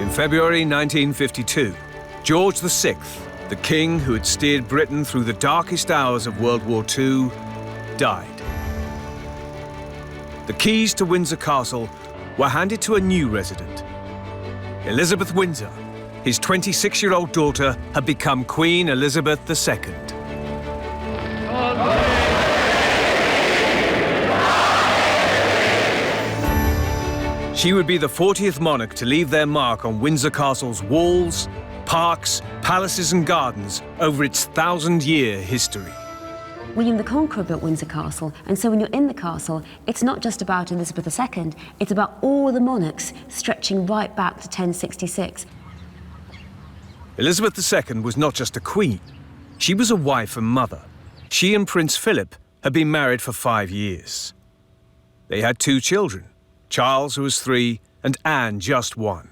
In February 1952, George VI, the king who had steered Britain through the darkest hours of World War II, died. The keys to Windsor Castle were handed to a new resident. Elizabeth Windsor, his 26-year-old daughter, had become Queen Elizabeth II. She would be the 40th monarch to leave their mark on Windsor Castle's walls, parks, palaces and gardens over its 1,000-year history. William the Conqueror built Windsor Castle, and so when you're in the castle, it's not just about Elizabeth II, it's about all the monarchs stretching right back to 1066. Elizabeth II was not just a queen, she was a wife and mother. She and Prince Philip had been married for 5 years. They had 2 children, Charles, who was 3, and Anne, just 1.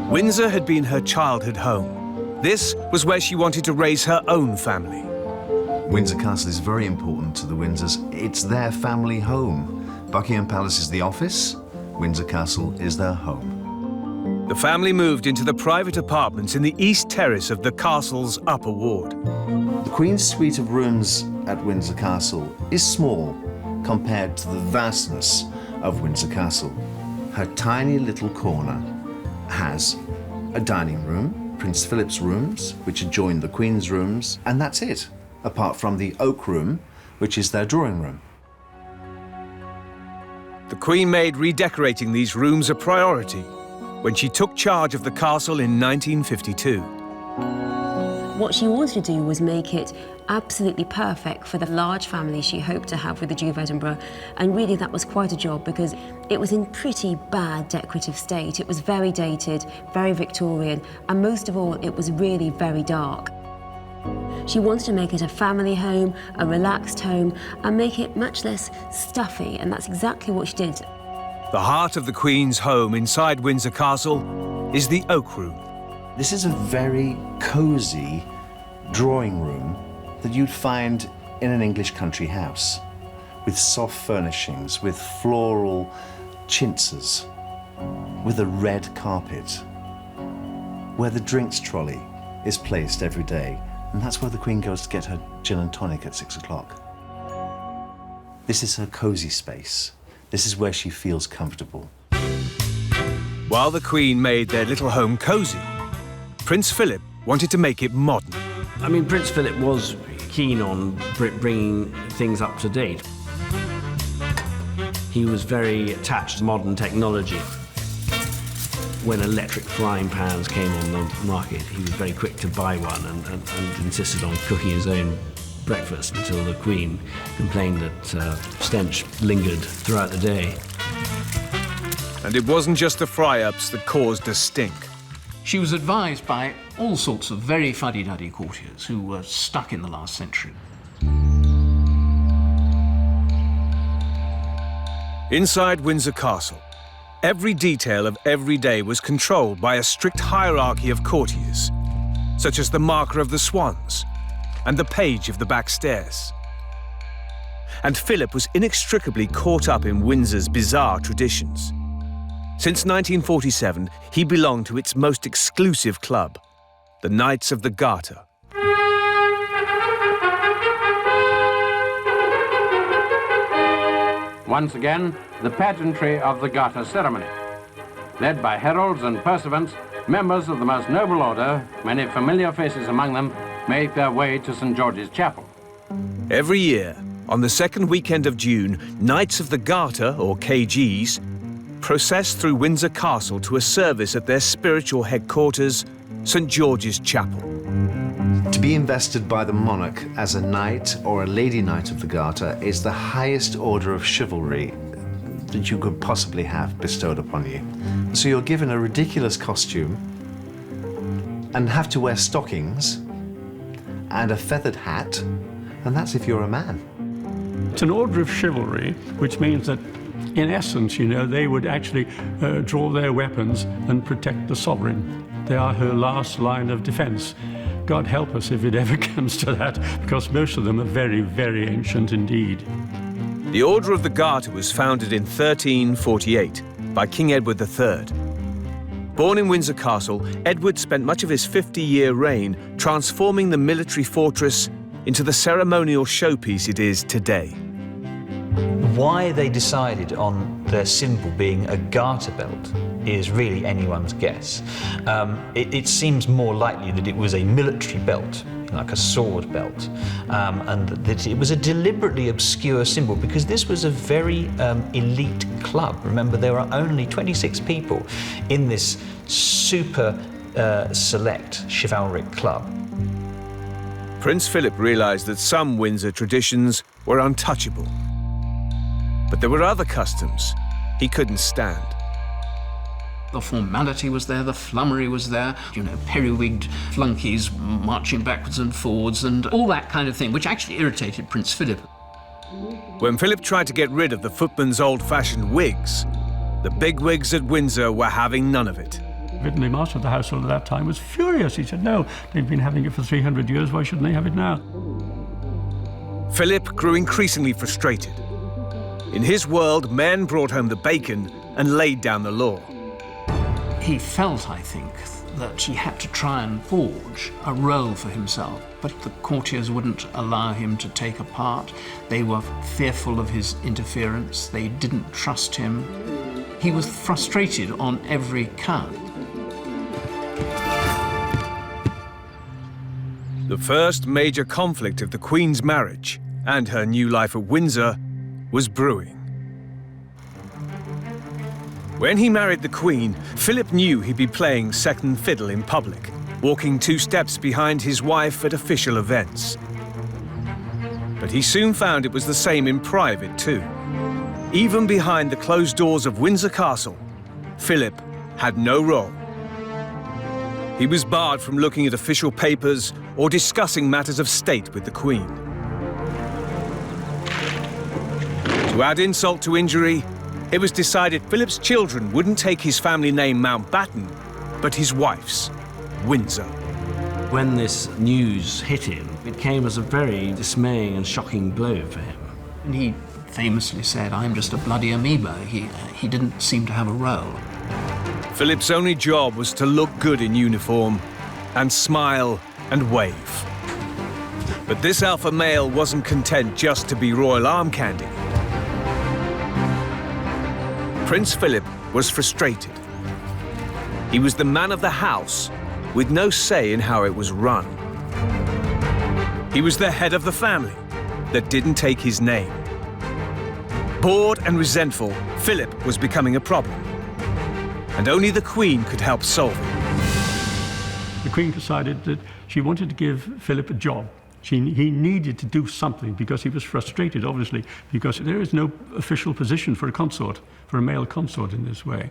Windsor had been her childhood home. This was where she wanted to raise her own family. Windsor Castle is very important to the Windsors. It's their family home. Buckingham Palace is the office. Windsor Castle is their home. The family moved into the private apartments in the east terrace of the castle's upper ward. The Queen's suite of rooms at Windsor Castle is small compared to the vastness of Windsor Castle. Her tiny little corner has a dining room, Prince Philip's rooms, which adjoin the Queen's rooms, and that's it, apart from the oak room, which is their drawing room. The Queen made redecorating these rooms a priority when she took charge of the castle in 1952. What she wanted to do was make it absolutely perfect for the large family she hoped to have with the Duke of Edinburgh, and really that was quite a job because it was in pretty bad decorative state. It was very dated, very Victorian, and most of all, it was really very dark. She wanted to make it a family home, a relaxed home, and make it much less stuffy, and that's exactly what she did. The heart of the Queen's home inside Windsor Castle is the Oak Room. This is a very cosy drawing room that you'd find in an English country house, with soft furnishings, with floral chintzes, with a red carpet, where the drinks trolley is placed every day, and that's where the Queen goes to get her gin and tonic at 6 o'clock. This is her cozy space. This is where she feels comfortable. While the Queen made their little home cozy, Prince Philip wanted to make it modern. I mean, Prince Philip was keen on bringing things up to date. He was very attached to modern technology. When electric frying pans came on the market, he was very quick to buy one and insisted on cooking his own breakfast until the Queen complained that stench lingered throughout the day. And it wasn't just the fry-ups that caused a stink. She was advised by all sorts of very fuddy-duddy courtiers who were stuck in the last century. Inside Windsor Castle, every detail of every day was controlled by a strict hierarchy of courtiers, such as the marker of the swans and the page of the back stairs. And Philip was inextricably caught up in Windsor's bizarre traditions. Since 1947, he belonged to its most exclusive club, the Knights of the Garter. Once again, the pageantry of the Garter ceremony. Led by heralds and pursuivants, members of the most noble order, many familiar faces among them, make their way to St. George's Chapel. Every year, on the second weekend of June, Knights of the Garter, or KGs, process through Windsor Castle to a service at their spiritual headquarters, St. George's Chapel. To be invested by the monarch as a knight or a lady knight of the Garter is the highest order of chivalry that you could possibly have bestowed upon you. So you're given a ridiculous costume and have to wear stockings and a feathered hat, and that's if you're a man. It's an order of chivalry, which means that in essence, you know, they would actually draw their weapons and protect the sovereign. They are her last line of defense. God help us if it ever comes to that, because most of them are very, very ancient indeed. The Order of the Garter was founded in 1348 by King Edward III. Born in Windsor Castle, Edward spent much of his 50-year reign transforming the military fortress into the ceremonial showpiece it is today. Why they decided on their symbol being a garter belt is really anyone's guess. It seems more likely that it was a military belt, like a sword belt, and that it was a deliberately obscure symbol because this was a very elite club. Remember, there are only 26 people in this super select chivalric club. Prince Philip realized that some Windsor traditions were untouchable. But there were other customs he couldn't stand. The formality was there, the flummery was there, you know, periwigged flunkies marching backwards and forwards and all that kind of thing, which actually irritated Prince Philip. When Philip tried to get rid of the footmen's old-fashioned wigs, the bigwigs at Windsor were having none of it. The master of the household at that time was furious. He said, no, they've been having it for 300 years, why shouldn't they have it now? Philip grew increasingly frustrated. In his world, men brought home the bacon and laid down the law. He felt, I think, that he had to try and forge a role for himself, but the courtiers wouldn't allow him to take a part. They were fearful of his interference. They didn't trust him. He was frustrated on every count. The first major conflict of the Queen's marriage and her new life at Windsor was brewing. When he married the Queen, Philip knew he'd be playing second fiddle in public, walking 2 steps behind his wife at official events. But he soon found it was the same in private too. Even behind the closed doors of Windsor Castle, Philip had no role. He was barred from looking at official papers or discussing matters of state with the Queen. To add insult to injury, it was decided Philip's children wouldn't take his family name Mountbatten, but his wife's, Windsor. When this news hit him, it came as a very dismaying and shocking blow for him. And he famously said, "I'm just a bloody amoeba." He didn't seem to have a role. Philip's only job was to look good in uniform and smile and wave. But this alpha male wasn't content just to be royal arm candy. Prince Philip was frustrated. He was the man of the house with no say in how it was run. He was the head of the family that didn't take his name. Bored and resentful, Philip was becoming a problem. And only the Queen could help solve it. The Queen decided that she wanted to give Philip a job. He needed to do something because he was frustrated, obviously, because there is no official position for a consort, for a male consort in this way.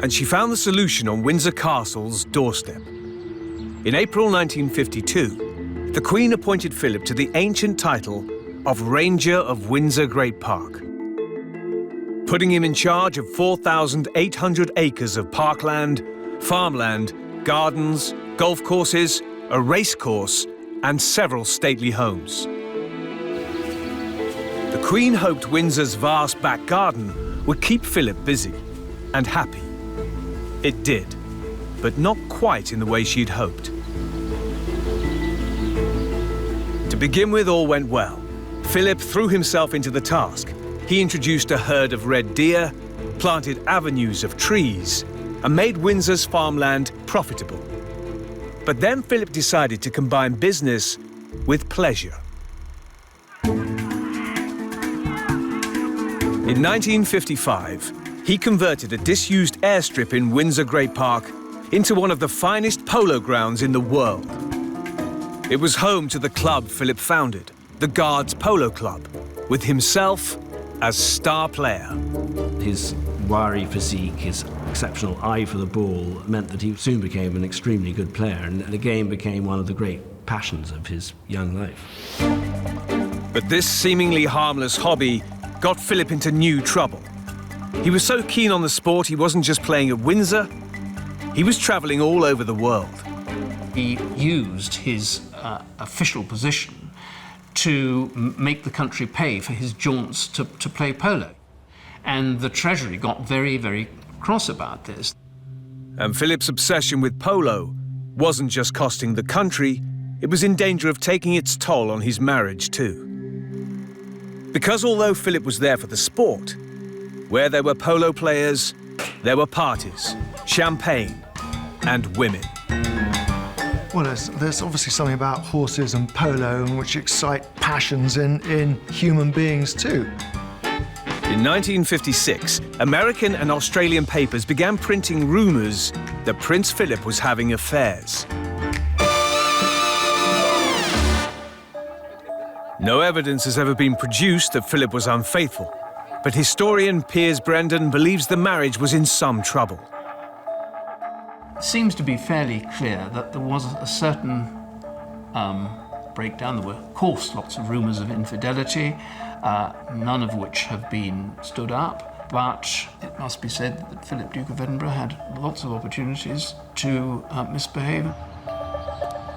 And she found the solution on Windsor Castle's doorstep. In April 1952, the Queen appointed Philip to the ancient title of Ranger of Windsor Great Park, putting him in charge of 4,800 acres of parkland, farmland, gardens, golf courses, a race course, and several stately homes. The Queen hoped Windsor's vast back garden would keep Philip busy and happy. It did, but not quite in the way she'd hoped. To begin with, all went well. Philip threw himself into the task. He introduced a herd of red deer, planted avenues of trees, and made Windsor's farmland profitable. But then Philip decided to combine business with pleasure. In 1955, he converted a disused airstrip in Windsor Great Park into one of the finest polo grounds in the world. It was home to the club Philip founded, the Guards Polo Club, with himself as star player. His wiry physique, his exceptional eye for the ball, meant that he soon became an extremely good player, and the game became one of the great passions of his young life. But this seemingly harmless hobby got Philip into new trouble. He was so keen on the sport, he wasn't just playing at Windsor, he was traveling all over the world. He used his official position to make the country pay for his jaunts to play polo. And the Treasury got very, very cross about this. And Philip's obsession with polo wasn't just costing the country, it was in danger of taking its toll on his marriage too. Because although Philip was there for the sport, where there were polo players, there were parties, champagne, and women. Well, there's obviously something about horses and polo which excite passions in human beings too. In 1956, American and Australian papers began printing rumours that Prince Philip was having affairs. No evidence has ever been produced that Philip was unfaithful, but historian Piers Brendan believes the marriage was in some trouble. It seems to be fairly clear that there was a certain breakdown. There were, of course, lots of rumours of infidelity, none of which have been stood up, but it must be said that Philip, Duke of Edinburgh, had lots of opportunities to misbehave.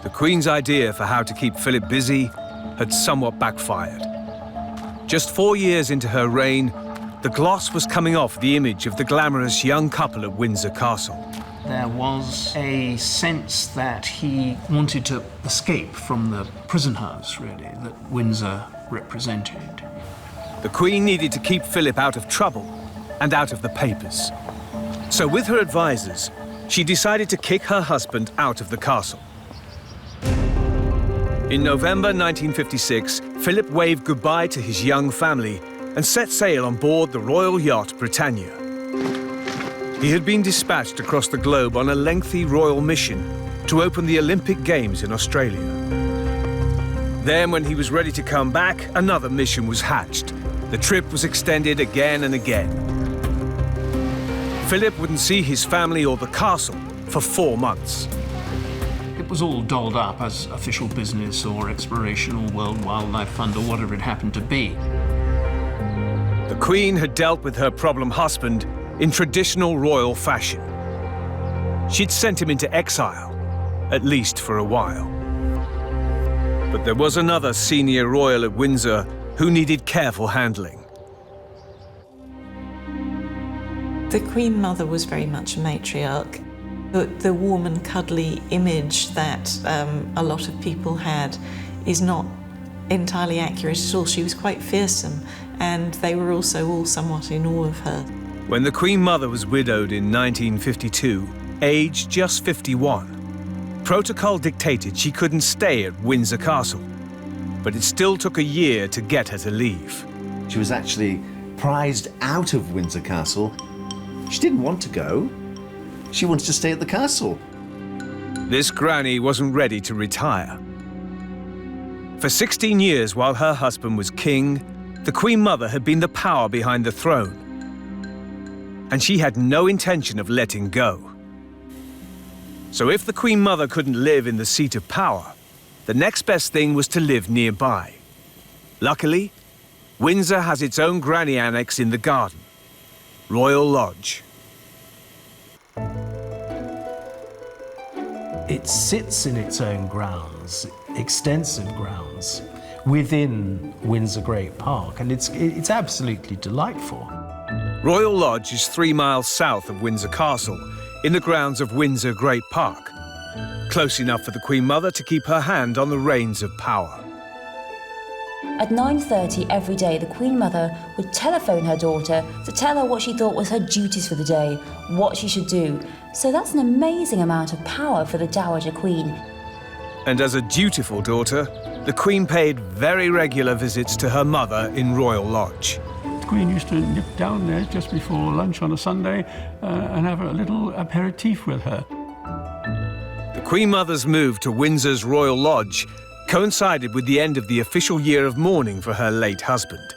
The Queen's idea for how to keep Philip busy had somewhat backfired. Just 4 years into her reign, the gloss was coming off the image of the glamorous young couple at Windsor Castle. There was a sense that he wanted to escape from the prison house, really, that Windsor represented. The Queen needed to keep Philip out of trouble and out of the papers. So with her advisors, she decided to kick her husband out of the castle. In November 1956, Philip waved goodbye to his young family and set sail on board the royal yacht Britannia. He had been dispatched across the globe on a lengthy royal mission to open the Olympic Games in Australia. Then, when he was ready to come back, another mission was hatched. The trip was extended again and again. Philip wouldn't see his family or the castle for 4 months. It was all dolled up as official business or exploration or World Wildlife Fund or whatever it happened to be. The Queen had dealt with her problem husband in traditional royal fashion. She'd sent him into exile, at least for a while. But there was another senior royal at Windsor who needed careful handling. The Queen Mother was very much a matriarch. The warm and cuddly image that a lot of people had is not entirely accurate at all. She was quite fearsome, and they were also all somewhat in awe of her. When the Queen Mother was widowed in 1952, aged just 51, protocol dictated she couldn't stay at Windsor Castle, but it still took a year to get her to leave. She was actually prized out of Windsor Castle. She didn't want to go. She wanted to stay at the castle. This granny wasn't ready to retire. For 16 years while her husband was king, the Queen Mother had been the power behind the throne. And she had no intention of letting go. So if the Queen Mother couldn't live in the seat of power, the next best thing was to live nearby. Luckily, Windsor has its own granny annex in the garden, Royal Lodge. It sits in its own grounds, extensive grounds, within Windsor Great Park, and it's absolutely delightful. Royal Lodge is 3 miles south of Windsor Castle, in the grounds of Windsor Great Park, close enough for the Queen Mother to keep her hand on the reins of power. At 9:30 every day, the Queen Mother would telephone her daughter to tell her what she thought was her duties for the day, what she should do. So that's an amazing amount of power for the Dowager Queen. And as a dutiful daughter, the Queen paid very regular visits to her mother in Royal Lodge. The Queen used to nip down there just before lunch on a Sunday and have a little aperitif with her. The Queen Mother's move to Windsor's Royal Lodge coincided with the end of the official year of mourning for her late husband.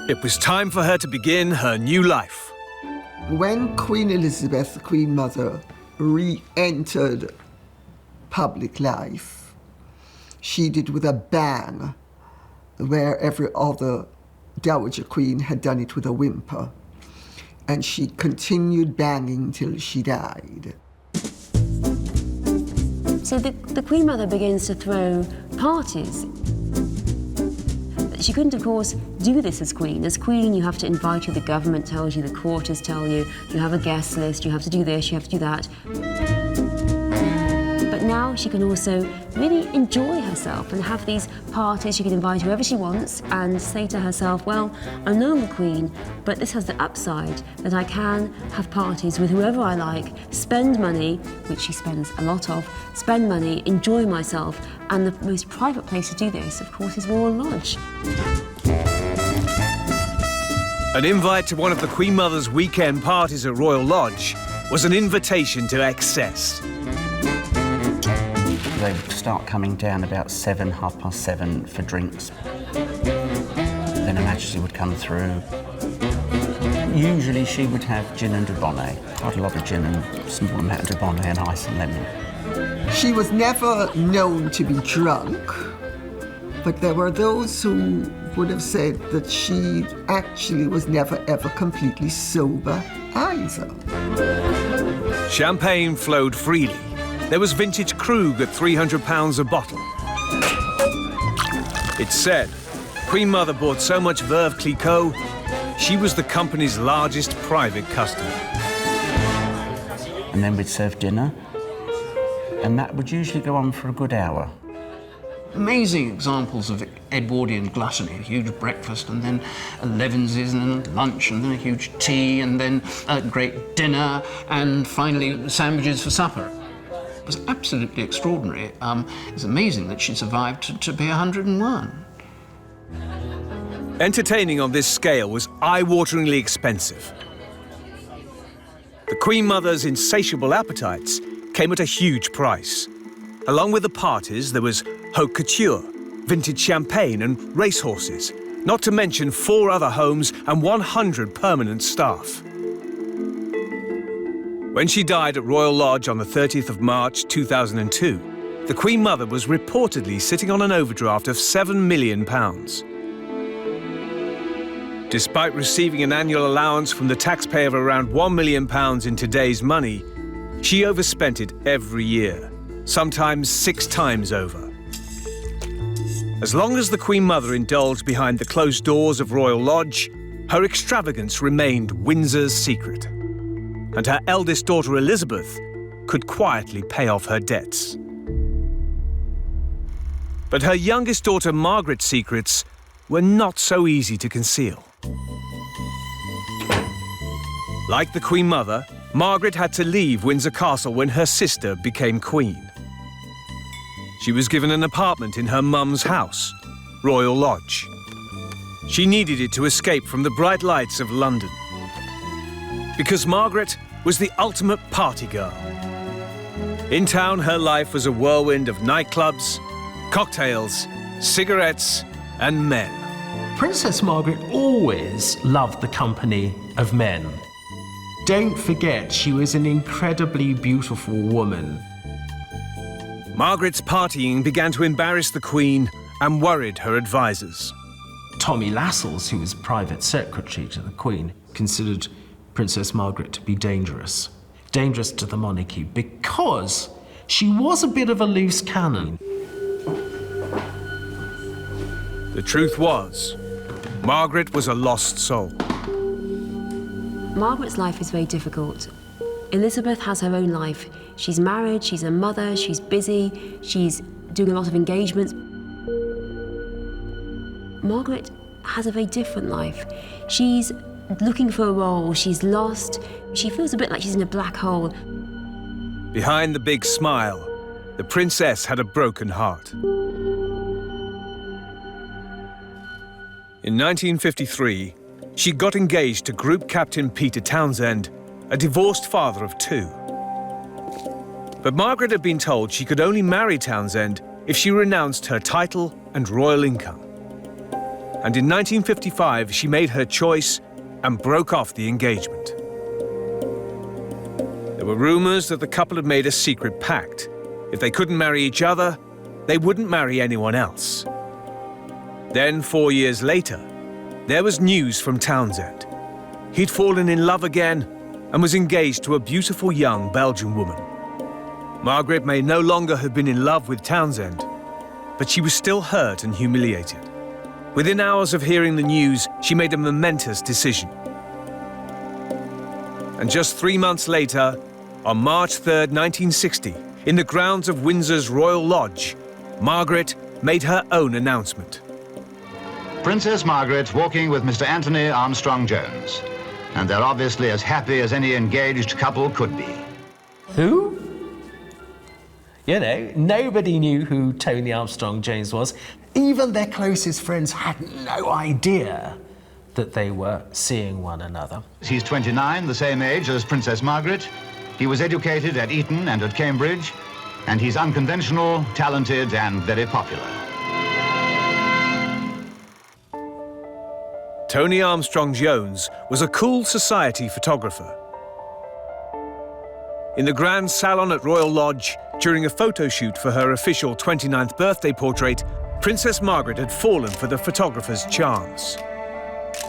It was time for her to begin her new life. When Queen Elizabeth, the Queen Mother, re-entered public life, she did with a bang, where every other Dowager Queen had done it with a whimper. And she continued banging till she died. So the Queen Mother begins to throw parties. She couldn't, of course, do this as queen. As queen, you have to invite who the government tells you, the quarters tell you, you have a guest list, you have to do this, you have to do that. But now she can also really enjoy herself and have these parties. She can invite whoever she wants and say to herself, well, I know I'm the queen, but this has the upside that I can have parties with whoever I like, spend money, which she spends a lot of, spend money, enjoy myself, and the most private place to do this, of course, is Royal Lodge. An invite to one of the Queen Mother's weekend parties at Royal Lodge was an invitation to excess. They would start coming down about 7, 7:30 for drinks. Then Her Majesty would come through. Usually she would have gin and Dubonnet, quite a lot of gin and a small amount of Dubonnet and ice and lemon. She was never known to be drunk, but there were those who would have said that she actually was never ever completely sober either. Champagne flowed freely. There was vintage Krug at £300 a bottle. It's said Queen Mother bought so much Veuve Clicquot, she was the company's largest private customer. And then we'd serve dinner, and that would usually go on for a good hour. Amazing examples of Edwardian gluttony, a huge breakfast and then 11s and then lunch and then a huge tea and then a great dinner and finally sandwiches for supper. It was absolutely extraordinary. It's amazing that she survived to be 101. Entertaining on this scale was eye-wateringly expensive. The Queen Mother's insatiable appetites came at a huge price. Along with the parties, there was haute couture, vintage champagne and racehorses, not to mention 4 other homes and 100 permanent staff. When she died at Royal Lodge on the 30th of March 2002, the Queen Mother was reportedly sitting on an overdraft of £7 million. Despite receiving an annual allowance from the taxpayer of around £1 million in today's money, she overspent it every year, sometimes 6 times over. As long as the Queen Mother indulged behind the closed doors of Royal Lodge, her extravagance remained Windsor's secret. And her eldest daughter Elizabeth could quietly pay off her debts. But her youngest daughter Margaret's secrets were not so easy to conceal. Like the Queen Mother, Margaret had to leave Windsor Castle when her sister became queen. She was given an apartment in her mum's house, Royal Lodge. She needed it to escape from the bright lights of London. Because Margaret was the ultimate party girl. In town, her life was a whirlwind of nightclubs, cocktails, cigarettes, and men. Princess Margaret always loved the company of men. Don't forget, she was an incredibly beautiful woman. Margaret's partying began to embarrass the Queen and worried her advisors. Tommy Lascelles, who was private secretary to the Queen, considered Princess Margaret to be dangerous. Dangerous to the monarchy because she was a bit of a loose cannon. The truth was, Margaret was a lost soul. Margaret's life is very difficult. Elizabeth has her own life. She's married, she's a mother, she's busy, she's doing a lot of engagements. Margaret has a very different life. She's looking for a role, she's lost, she feels a bit like she's in a black hole. Behind the big smile, the princess had a broken heart. In 1953, she got engaged to Group Captain Peter Townsend, a divorced father of 2. But Margaret had been told she could only marry Townsend if she renounced her title and royal income. And in 1955, she made her choice and broke off the engagement. There were rumors that the couple had made a secret pact. If they couldn't marry each other, they wouldn't marry anyone else. Then, 4 years later, there was news from Townsend. He'd fallen in love again and was engaged to a beautiful young Belgian woman. Margaret may no longer have been in love with Townsend, but she was still hurt and humiliated. Within hours of hearing the news, she made a momentous decision. And just 3 months later, on March 3rd, 1960, in the grounds of Windsor's Royal Lodge, Margaret made her own announcement. Princess Margaret walking with Mr. Anthony Armstrong-Jones. And they're obviously as happy as any engaged couple could be. Who? You know, nobody knew who Tony Armstrong-Jones was. Even their closest friends had no idea that they were seeing one another. He's 29, the same age as Princess Margaret. He was educated at Eton and at Cambridge, and he's unconventional, talented, and very popular. Tony Armstrong-Jones was a cool society photographer. In the Grand Salon at Royal Lodge, during a photo shoot for her official 29th birthday portrait, Princess Margaret had fallen for the photographer's charms.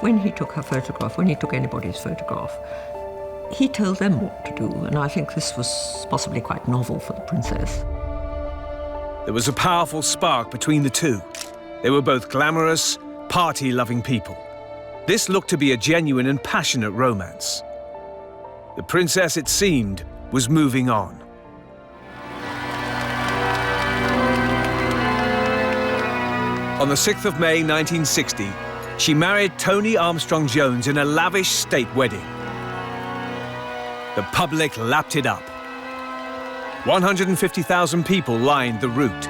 When he took her photograph, when he took anybody's photograph, he told them what to do, and I think this was possibly quite novel for the princess. There was a powerful spark between the two. They were both glamorous, party-loving people. This looked to be a genuine and passionate romance. The princess, it seemed, was moving on. On the 6th of May 1960, she married Tony Armstrong-Jones in a lavish state wedding. The public lapped it up. 150,000 people lined the route.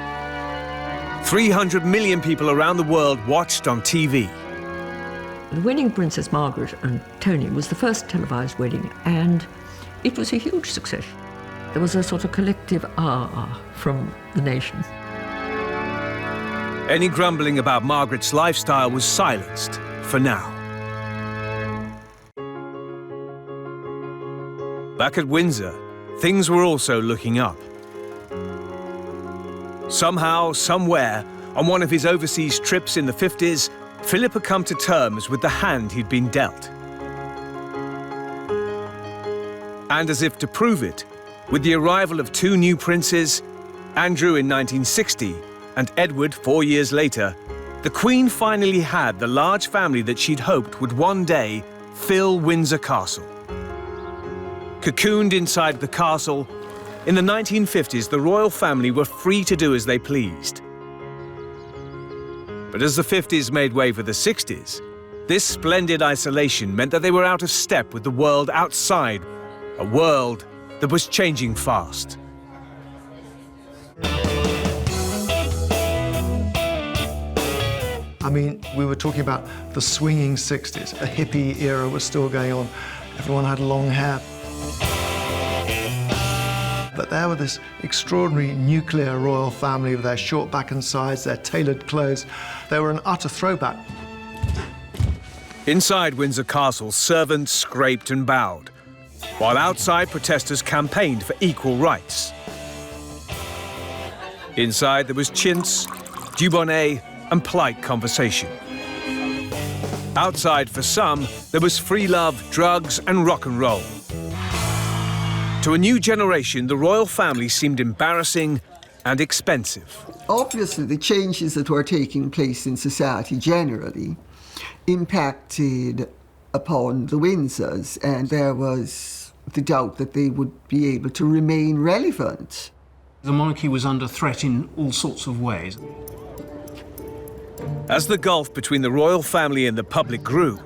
300 million people around the world watched on TV. The wedding of Princess Margaret and Tony was the first televised wedding, and it was a huge success. There was a sort of collective ah from the nation. Any grumbling about Margaret's lifestyle was silenced, for now. Back at Windsor, things were also looking up. Somehow, somewhere, on one of his overseas trips in the 50s, Philip had come to terms with the hand he'd been dealt. And as if to prove it, with the arrival of two new princes, Andrew in 1960 and Edward 4 years later, the Queen finally had the large family that she'd hoped would one day fill Windsor Castle. Cocooned inside the castle, in the 1950s, the royal family were free to do as they pleased. But as the 50s made way for the 60s, this splendid isolation meant that they were out of step with the world outside, a world that was changing fast. I mean, we were talking about the swinging 60s. A hippie era was still going on. Everyone had long hair. But there were this extraordinary nuclear royal family with their short back and sides, their tailored clothes. They were an utter throwback. Inside Windsor Castle, servants scraped and bowed, while outside protesters campaigned for equal rights. Inside there was chintz, dubonnet, and polite conversation. Outside for some, there was free love, drugs, and rock and roll. To a new generation, the royal family seemed embarrassing and expensive. Obviously, the changes that were taking place in society generally impacted upon the Windsors, and there was the doubt that they would be able to remain relevant. The monarchy was under threat in all sorts of ways. As the gulf between the royal family and the public grew,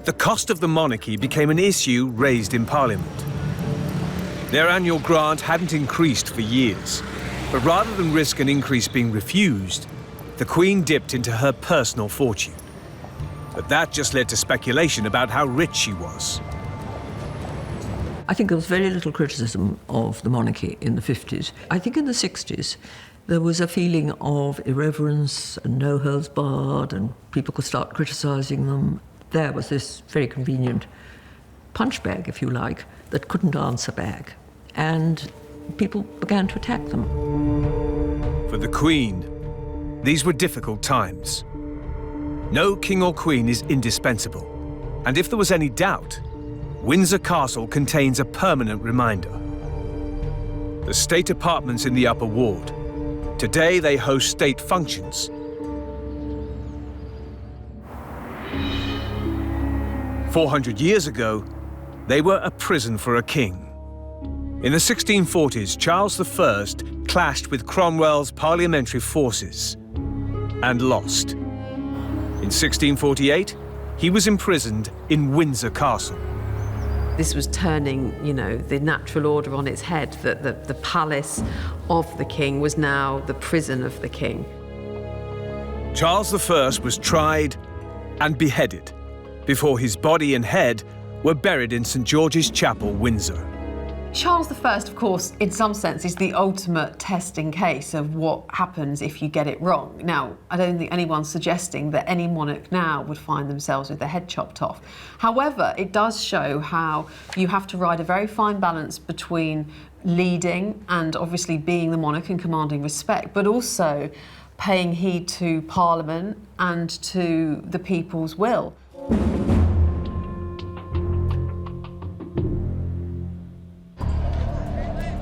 the cost of the monarchy became an issue raised in Parliament. Their annual grant hadn't increased for years, but rather than risk an increase being refused, the Queen dipped into her personal fortune. But that just led to speculation about how rich she was. I think there was very little criticism of the monarchy in the 50s. I think in the 60s, there was a feeling of irreverence and no holds barred, and people could start criticising them. There was this very convenient punch bag, if you like, that couldn't answer back, and people began to attack them. For the Queen, these were difficult times. No king or queen is indispensable, and if there was any doubt, Windsor Castle contains a permanent reminder. The state apartments in the Upper Ward. Today they host state functions. 400 years ago, they were a prison for a king. In the 1640s, Charles I clashed with Cromwell's parliamentary forces and lost. In 1648, he was imprisoned in Windsor Castle. This was turning, the natural order on its head, that the palace of the king was now the prison of the king. Charles I was tried and beheaded before his body and head were buried in St. George's Chapel, Windsor. Charles I, of course, in some sense, is the ultimate testing case of what happens if you get it wrong. Now, I don't think anyone's suggesting that any monarch now would find themselves with their head chopped off. However, it does show how you have to ride a very fine balance between leading and obviously being the monarch and commanding respect, but also paying heed to Parliament and to the people's will.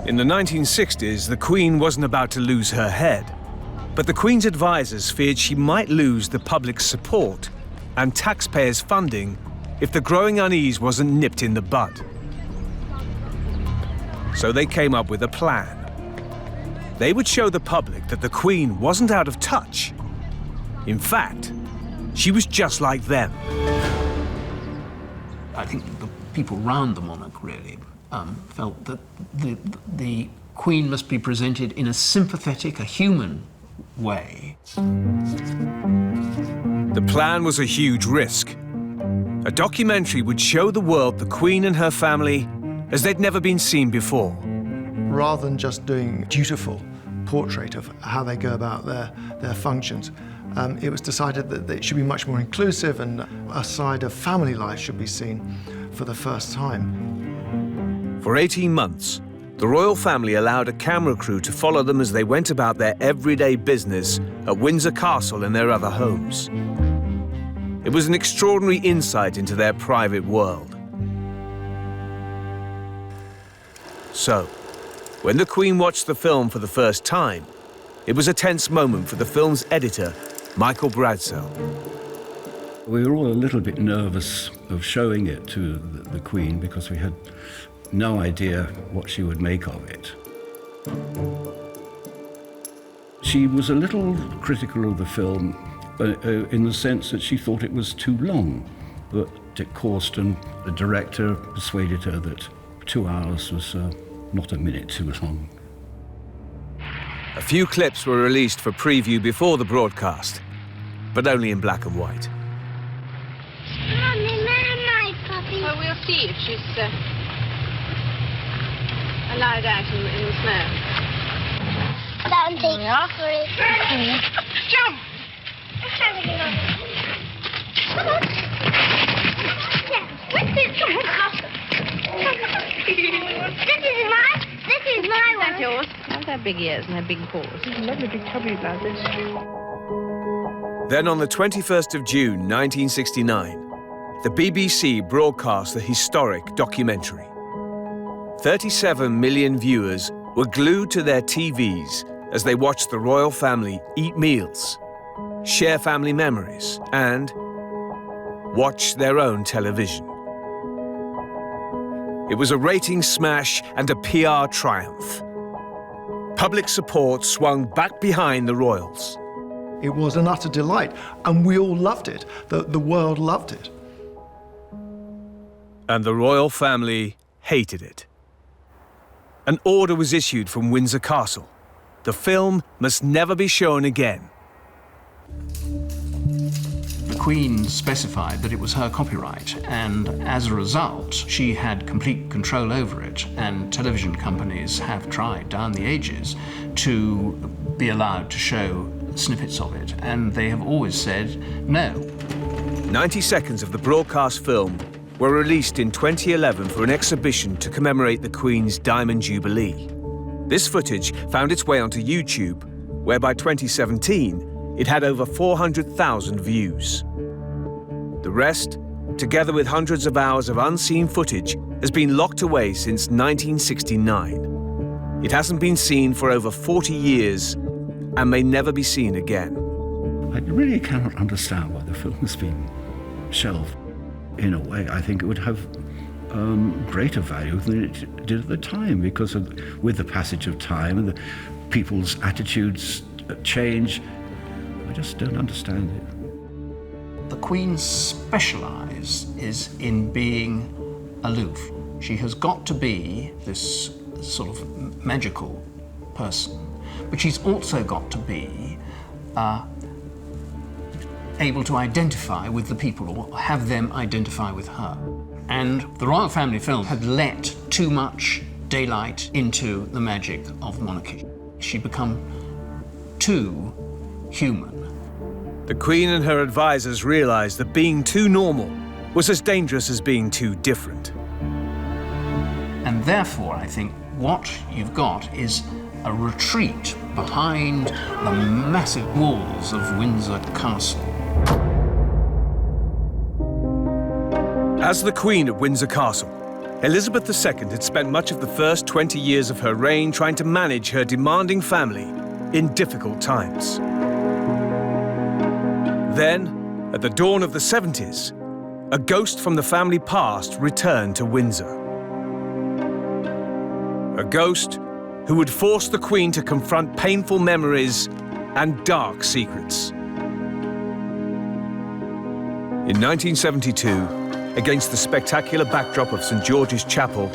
In the 1960s, the Queen wasn't about to lose her head, but the Queen's advisors feared she might lose the public's support and taxpayers' funding if the growing unease wasn't nipped in the bud. So they came up with a plan. They would show the public that the Queen wasn't out of touch. In fact, she was just like them. I think the people round the monarch really felt that the Queen must be presented in a sympathetic, a human way. The plan was a huge risk. A documentary would show the world the Queen and her family as they'd never been seen before. Rather than just doing a dutiful portrait of how they go about their functions, it was decided that it should be much more inclusive and a side of family life should be seen for the first time. For 18 months, the royal family allowed a camera crew to follow them as they went about their everyday business at Windsor Castle and their other homes. It was an extraordinary insight into their private world. So, when the Queen watched the film for the first time, it was a tense moment for the film's editor, Michael Bradsell. We were all a little bit nervous of showing it to the Queen because we had no idea what she would make of it. She was a little critical of the film in the sense that she thought it was too long. But Dick Corsten, the director, persuaded her that 2 hours was not a minute too long. A few clips were released for preview before the broadcast, but only in black and white. Well, we'll see if she's allowed out in the snow. Don't take Jump! Come on. This is my one. That's yours. Have her big ears and her big paws. There's a lovely big tubby about this. Then on the 21st of June, 1969, the BBC broadcast the historic documentary. 37 million viewers were glued to their TVs as they watched the royal family eat meals, share family memories, and watch their own television. It was a ratings smash and a PR triumph. Public support swung back behind the royals. It was an utter delight, and we all loved it. The world loved it. And the royal family hated it. An order was issued from Windsor Castle. The film must never be shown again. The Queen specified that it was her copyright, and as a result, she had complete control over it, and television companies have tried down the ages to be allowed to show snippets of it, and they have always said no. 90 seconds of the broadcast film were released in 2011 for an exhibition to commemorate the Queen's Diamond Jubilee. This footage found its way onto YouTube, where by 2017, it had over 400,000 views. The rest, together with hundreds of hours of unseen footage, has been locked away since 1969. It hasn't been seen for over 40 years and may never be seen again. I really cannot understand why the film has been shelved. in a way, I think it would have greater value than it did at the time, because with the passage of time and the people's attitudes change. I just don't understand it. The Queen specialised is in being aloof. She has got to be this sort of magical person, but she's also got to be able to identify with the people, or have them identify with her. And the royal family film had let too much daylight into the magic of monarchy. She'd become too human. The Queen and her advisors realized that being too normal was as dangerous as being too different. And therefore, I think what you've got is a retreat behind the massive walls of Windsor Castle. As the Queen at Windsor Castle, Elizabeth II had spent much of the first 20 years of her reign trying to manage her demanding family in difficult times. Then, at the dawn of the 70s, a ghost from the family past returned to Windsor. A ghost who would force the Queen to confront painful memories and dark secrets. In 1972, against the spectacular backdrop of St. George's Chapel,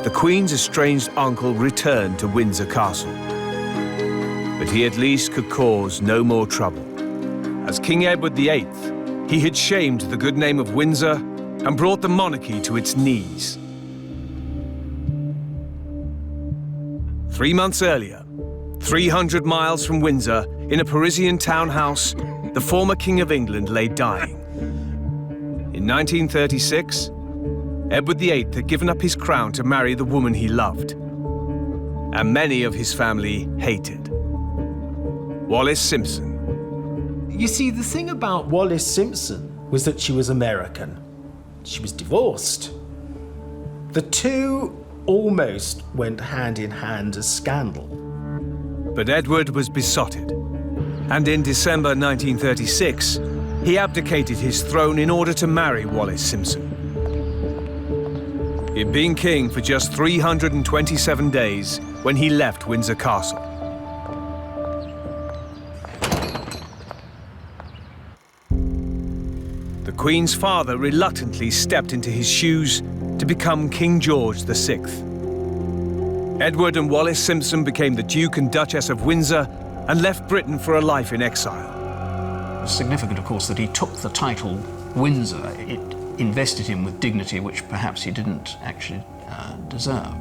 the Queen's estranged uncle returned to Windsor Castle. But he at least could cause no more trouble. As King Edward VIII, he had shamed the good name of Windsor and brought the monarchy to its knees. 3 months earlier, 300 miles from Windsor, in a Parisian townhouse, the former King of England lay dying. In 1936, Edward VIII had given up his crown to marry the woman he loved, and many of his family hated. Wallis Simpson. You see, the thing about Wallis Simpson was that she was American. She was divorced. The two almost went hand in hand as scandal. But Edward was besotted, and in December 1936, he abdicated his throne in order to marry Wallis Simpson. He'd been king for just 327 days when he left Windsor Castle. The Queen's father reluctantly stepped into his shoes to become King George VI. Edward and Wallis Simpson became the Duke and Duchess of Windsor and left Britain for a life in exile. It's significant, of course, that he took the title Windsor. It invested him with dignity which perhaps he didn't actually deserve.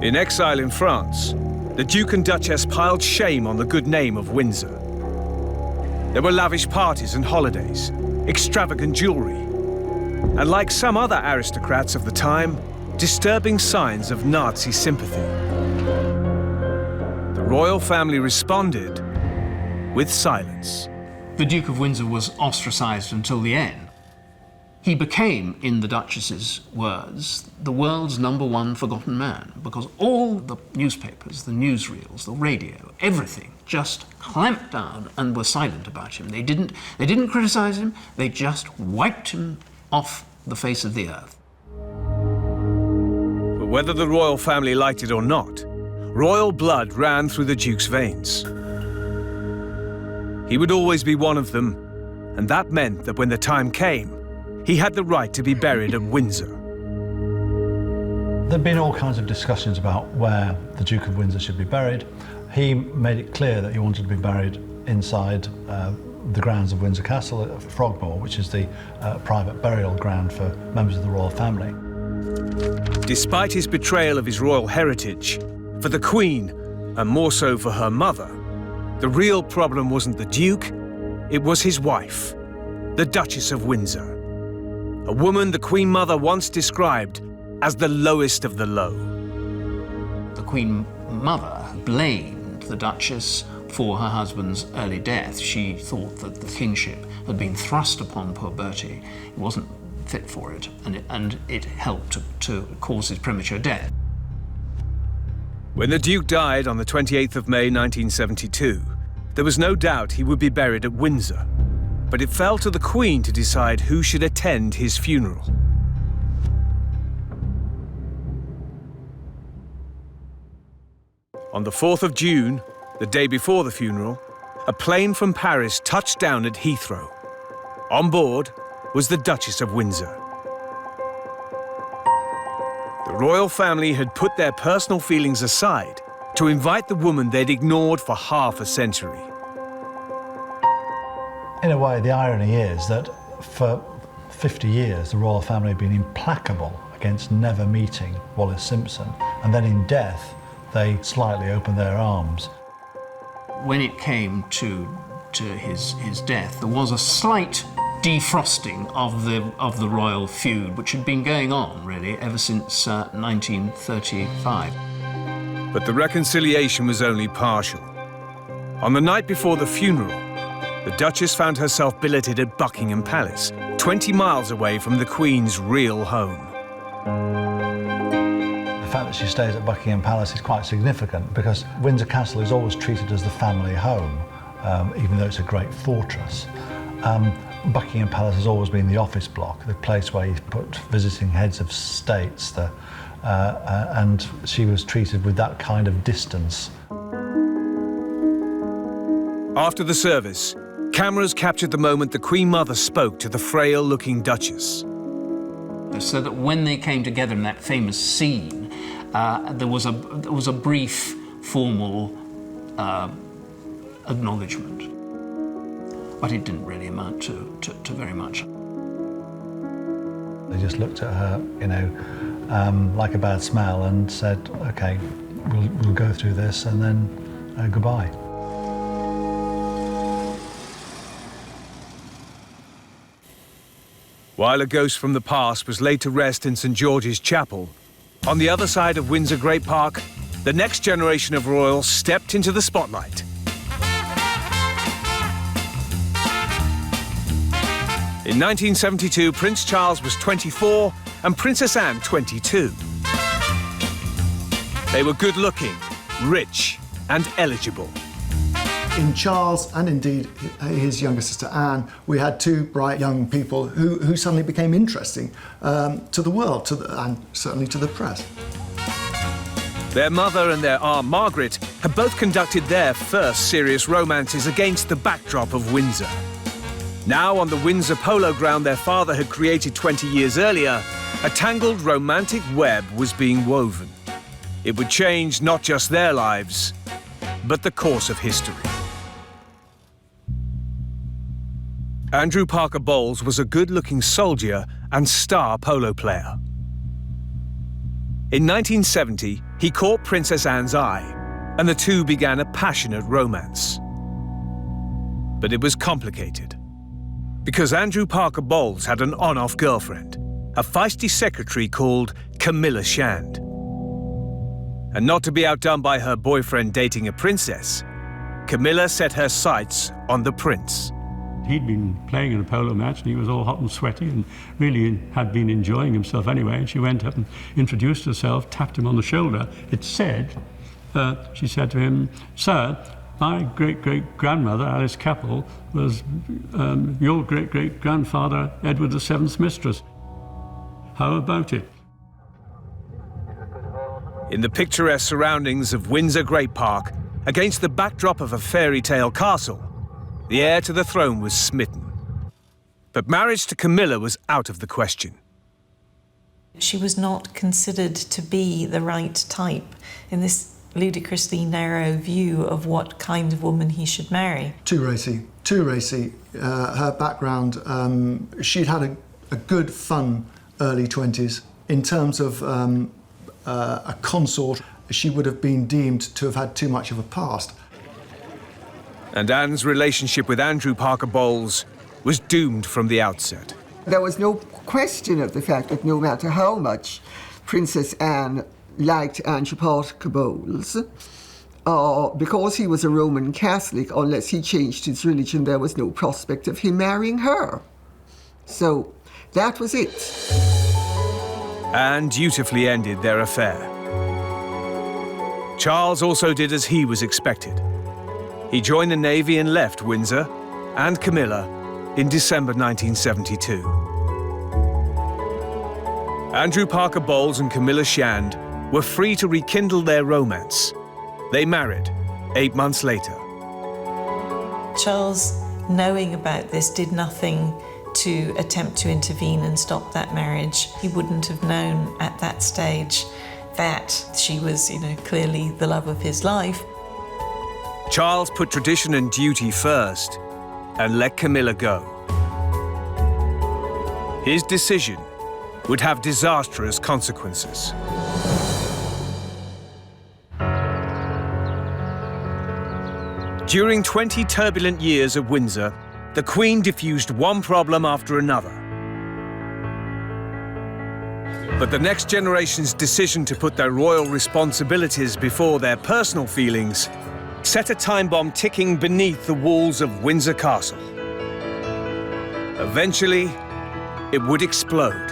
In exile in France, the Duke and Duchess piled shame on the good name of Windsor. There were lavish parties and holidays, extravagant jewelry, and like some other aristocrats of the time, disturbing signs of Nazi sympathy. The royal family responded with silence. The Duke of Windsor was ostracised until the end. He became, in the Duchess's words, the world's #1 forgotten man, because all the newspapers, the newsreels, the radio, everything just clamped down and were silent about him. They didn't criticize him, they just wiped him off the face of the earth. But whether the royal family liked it or not, royal blood ran through the Duke's veins. He would always be one of them, and that meant that when the time came, he had the right to be buried at Windsor. There'd been all kinds of discussions about where the Duke of Windsor should be buried. He made it clear that he wanted to be buried inside the grounds of Windsor Castle at Frogmore, which is the private burial ground for members of the royal family. Despite his betrayal of his royal heritage, for the Queen, and more so for her mother, the real problem wasn't the Duke, it was his wife, the Duchess of Windsor. A woman the Queen Mother once described as the lowest of the low. The Queen Mother blamed the Duchess for her husband's early death. She thought that the kingship had been thrust upon poor Bertie. He wasn't fit for it, and it helped to cause his premature death. When the Duke died on the 28th of May 1972, there was no doubt he would be buried at Windsor. but it fell to the Queen to decide who should attend his funeral. On the 4th of June, the day before the funeral, a plane from Paris touched down at Heathrow. On board was the Duchess of Windsor. The royal family had put their personal feelings aside to invite the woman they'd ignored for half a century. In a way, the irony is that for 50 years, the royal family have been implacable against never meeting Wallis Simpson, and then in death, they slightly opened their arms. When it came to his death, there was a slight defrosting of the royal feud, which had been going on, really, ever since 1935. But the reconciliation was only partial. On the night before the funeral, the Duchess found herself billeted at Buckingham Palace, 20 miles away from the Queen's real home. The fact that she stays at Buckingham Palace is quite significant because Windsor Castle is always treated as the family home, even though it's a great fortress. Buckingham Palace has always been the office block, the place where you put visiting heads of states, and she was treated with that kind of distance. After the service, cameras captured the moment the Queen Mother spoke to the frail-looking Duchess. So that when they came together in that famous scene, there was a brief, formal acknowledgement. But it didn't really amount to very much. They just looked at her, you know, like a bad smell and said, OK, we'll go through this and then goodbye. While a ghost from the past was laid to rest in St George's Chapel, on the other side of Windsor Great Park, the next generation of royals stepped into the spotlight. In 1972, Prince Charles was 24 and Princess Anne 22. They were good-looking, rich and eligible. In Charles, and indeed his younger sister Anne, we had two bright young people who suddenly became interesting to the world, and certainly to the press. Their mother and their Aunt Margaret had both conducted their first serious romances against the backdrop of Windsor. Now, on the Windsor polo ground their father had created 20 years earlier, a tangled romantic web was being woven. It would change not just their lives, but the course of history. Andrew Parker Bowles was a good-looking soldier and star polo player. In 1970, he caught Princess Anne's eye, and the two began a passionate romance. But it was complicated, because Andrew Parker Bowles had an on-off girlfriend, a feisty secretary called Camilla Shand. And not to be outdone by her boyfriend dating a princess, Camilla set her sights on the prince. He'd been playing in a polo match and he was all hot and sweaty and really had been enjoying himself anyway. And she went up and introduced herself, tapped him on the shoulder. It said, she said to him, "Sir, my great-great-grandmother, Alice Capel, was your great-great-grandfather, Edward VII's mistress. How about it?" In the picturesque surroundings of Windsor Great Park, against the backdrop of a fairy tale castle, the heir to the throne was smitten. But marriage to Camilla was out of the question. She was not considered to be the right type in this ludicrously narrow view of what kind of woman he should marry. Too racy. Her background, she'd had a good, fun early 20s. In terms of a consort, she would have been deemed to have had too much of a past. And Anne's relationship with Andrew Parker Bowles was doomed from the outset. There was no question of the fact that no matter how much Princess Anne liked Andrew Parker Bowles, because he was a Roman Catholic, unless he changed his religion, there was no prospect of him marrying her. So that was it. Anne dutifully ended their affair. Charles also did as he was expected. He joined the Navy and left Windsor, and Camilla in December 1972. Andrew Parker Bowles and Camilla Shand were free to rekindle their romance. They married 8 months later. Charles, knowing about this, did nothing to attempt to intervene and stop that marriage. He wouldn't have known at that stage that she was, clearly the love of his life. Charles put tradition and duty first and let Camilla go. His decision would have disastrous consequences. During 20 turbulent years at Windsor, the Queen diffused one problem after another. But the next generation's decision to put their royal responsibilities before their personal feelings set a time bomb ticking beneath the walls of Windsor Castle. Eventually, it would explode.